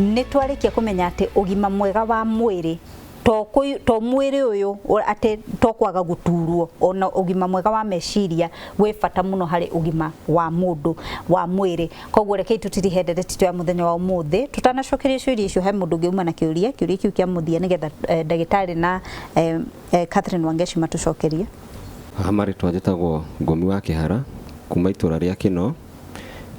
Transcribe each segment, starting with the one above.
nĩ twarĩkia kũmenya atĩ ũgima mwega wa mwĩrĩ to mwĩrĩ ũyũ atĩ to kwaga gũturwo, ona ũgima mwega wa meciria wĩ bata mũno harĩ ũgima wa mũndũ wa mwĩrĩ. Koguo rekei tũtirihe ndereti ya mũthenya wa ũmũthĩ tutanacokeria ciũria icio he mũndũ ũngĩuma na kĩũria kĩu kĩa mũthia nĩgetha ndagĩtarĩ na Catherine Wangeshi matũcokerie. Hamari twajĩtagwo Ngomi wa Kĩhara kuma itũra rĩa Kĩno.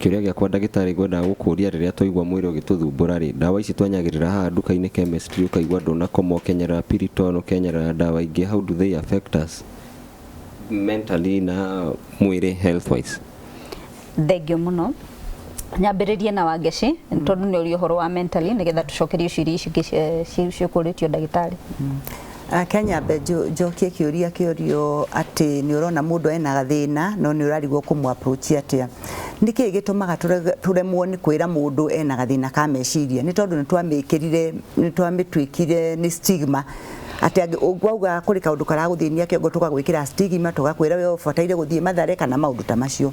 Kĩũria gĩakwa ndagĩtarĩ ngwendaga gũkũria rĩrĩa twaigua mwĩrĩ ũgĩtũthumbũra rĩ, ndawa ici twanyagĩrĩra haha nduka-inĩ chemistry ũkaigua ndũnakoma ũkenyerera Piriton ũkenyerera ndawa ingĩ, how do they affect us mentally na mwĩrĩ health wise? Thengio mũno. Nyambĩrĩrie na Wangeshi tondũ nĩ ũrĩ ũhoro wa mentally nĩgetha tũcokerie ciũria ici ciũkũrĩtio ndagĩtarĩ. Kenya njokie kĩũrio atĩ nĩ ũrona mũndũ ena gathĩna no nĩ ũrarigwo kũmũ approach atĩa. Nĩkĩ gĩtũmaga tũremwo nĩ kwĩra mũndũ ena gathĩna ka meciria? Nĩ tondũ nĩ twamĩtwĩkire nĩ stigma atĩ ũgwauga kũrĩ kaũndũ karagũthĩnia kĩongo tũgagwĩkĩra stigma tũgakwĩra we ũbataire gũthiĩ Mathare kana maũndũ ta macio.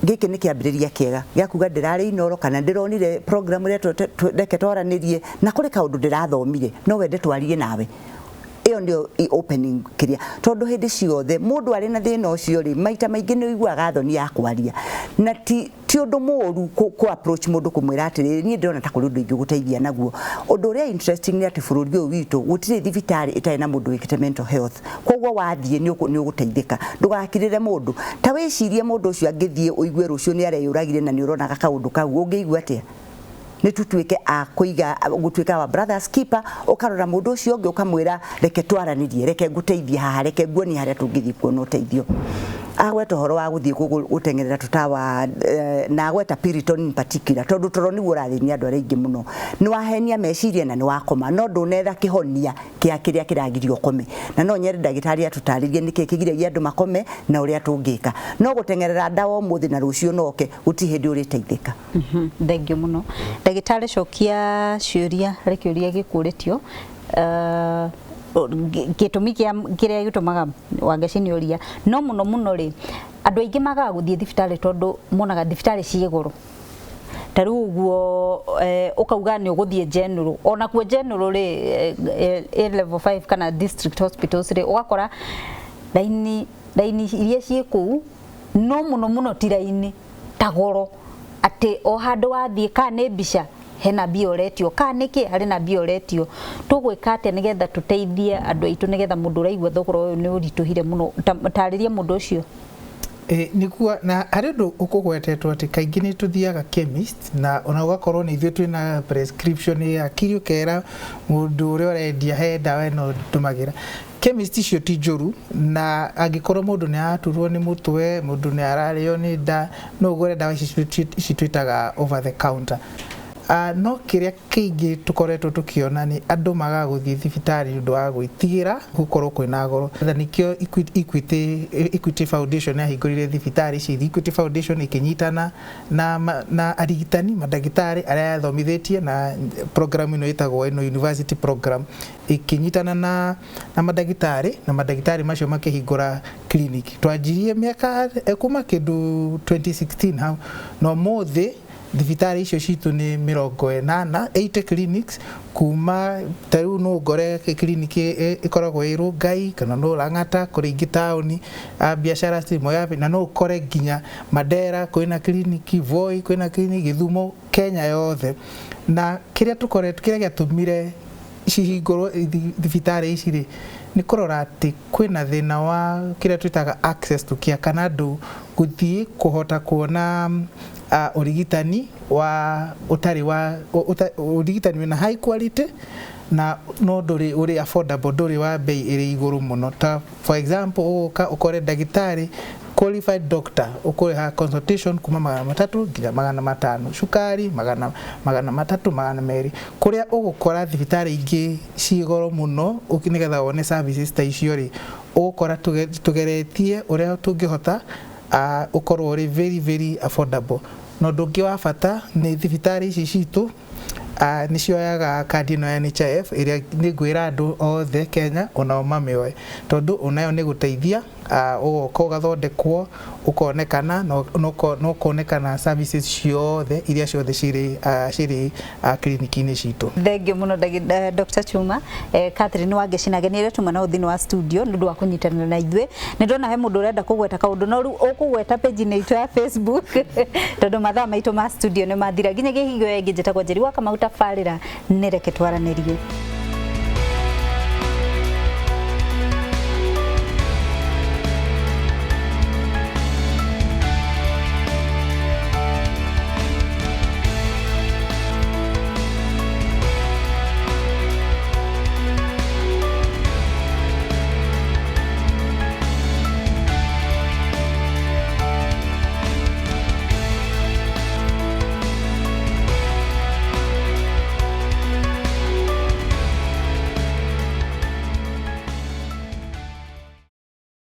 Gĩkĩ nĩ kĩambĩrĩria kĩega gĩa kuga ndĩrarĩ inoro kana ndĩronire program ĩrĩa reke twaranĩrie na kũrĩ kaũndũ ndĩrathomire no wende twarie nawe. Iyo ndio opening kiria tondu hindi ciothe mundu ari na thina ucio ri maita maingi ni uiguaga thoni ya kwaria na ti undu moru ku approach mundu kumwira atiri ni ndona ta kuri undu ingiguteithia naguo. Undu uria interesting ni ati bururi uyu witu gutire thibitari itari na mundu wikite mental health, koguo wathie ni uguteithika ndugakirire mundu ta wicirie mundu ucio angithie uigue rucio ni areyuragire na ni urona kaundu kau ungiigua atia ni tutuike a kuiga gutuika wa brothers keeper ukarora mundu ucio ungi ukamwira reke twaranirie reke nguteithie haha reke nguoni haria tungithi kuona uteithio agweta horo wa guthie gutengerera tutawa na agweta Piriton in particular tondu turoni urathini andu aringi muno ni wahenia meciria na ni wakoma no ndunetha kihonia kia kiria kiragirio kome na no nyere ndagitari atutaririe niki kigiragia andu makome na uria tungika no gutengerera ndawa umuthi na rucio noke guti hindi uri teithika. Thengio muno ndagitari cokia ciuria rekiuria gikuritio gitumi kiria gitumaga Wangeshi ni uria no muno ri andu aingi magaga guthie thibitari tondu monaga thibitari cie goro taru uguo ukauga ni uguthie general ona kuo general ri level 5 kana district hospitals ri ugakora laini iria cie kuu no muno ti laini tagoro ati o handu wathie ka ne bisha hena bioretio ka niki hari na bioretio tugwika ate nigetha tuteithie andu aitu nigetha mundu raigua thogoro uyu ni urituhire muno tariria mundu ucio. Nikuwa na hari ndu ukugwetetwo ati kaingi ni tuthiaga chemist na ona ugakorwo ni ithuĩ twina prescription ya kirio kera mundu uria urendia he ndawa ino tumagira chemist icio ti njuru na angikorwo mundu ni aturwo ni mutwe mundu ni arario ni nda no ugure ndawa ici twitaga over the counter. No kiria kiingi tukoretwo tukiona ni andu magaga guthie thibitari ndu wa gwitigira gukorwo kwina goro na nikio Equity Foundation yahingurire thibitari ici. Equity Foundation ikinyitana na arigitani madagitari aria thomithĩtie na program ino itagwo ino university program ikinyitana na madagitari macio makihingura clinic. Twanjirie miaka kuma kindu 2016 hau no mothi thibitari icio citu ni 80 clinics kuma taru no gore clinic ikoragwo iru Ngai kana no Lang'ata kuri ingitaoni biashara cimo yapi na no kore ginya Madera kwina clinic Voi kwina clinic Githumo Kenya yothe na kiria giatumire cihingurwo thibitari ici ri ni kurora ati kwina thina wa kiria twitaga access to care kana andu guthie kuhota kuona urigitani wa utari wa urigitani na high quality na no nduri uri affordable nduri wa bei iri iguru muno. Ta for example ukore ndagitari qualified doctor ukore consultation kuma 300 nginya 500 shukari 300 200 kuria ugukora thibitari ingi cigoro muno ukinigetha wone services ta icio ri ukora tugeretie uria tungihota ukorwo uri very affordable no ndungi wa bata ni thibitari ici citu nĩ cioyaga kandi ĩno ya NHIF ĩrĩa nĩ ngwĩra andũ othe Kenya onao mamĩoe tondũ onayo nĩ gũteithia ũgoka ũgathondekwo ũkonekana no ũkonekana services ciothe iria ciothe cirĩ kliniki-inĩ citũ. Thengiũ mũno Dr. Chuma. Catherine Wangeci tuma na ũthini wa studio nĩ ũndũ wa kũnyitanĩra na ithuĩ. Nĩ ndona he mũndũ ũrenda kũgweta kaũndũ no rĩu ũkũgweta page-inĩ itũ ya Facebook tondũ mathaa maitũ ma studio nĩ mathira. Nginya gĩhigo ĩngĩ njĩtagwo Njeri wa Kamau tabarĩra nĩ reke twaranĩrie.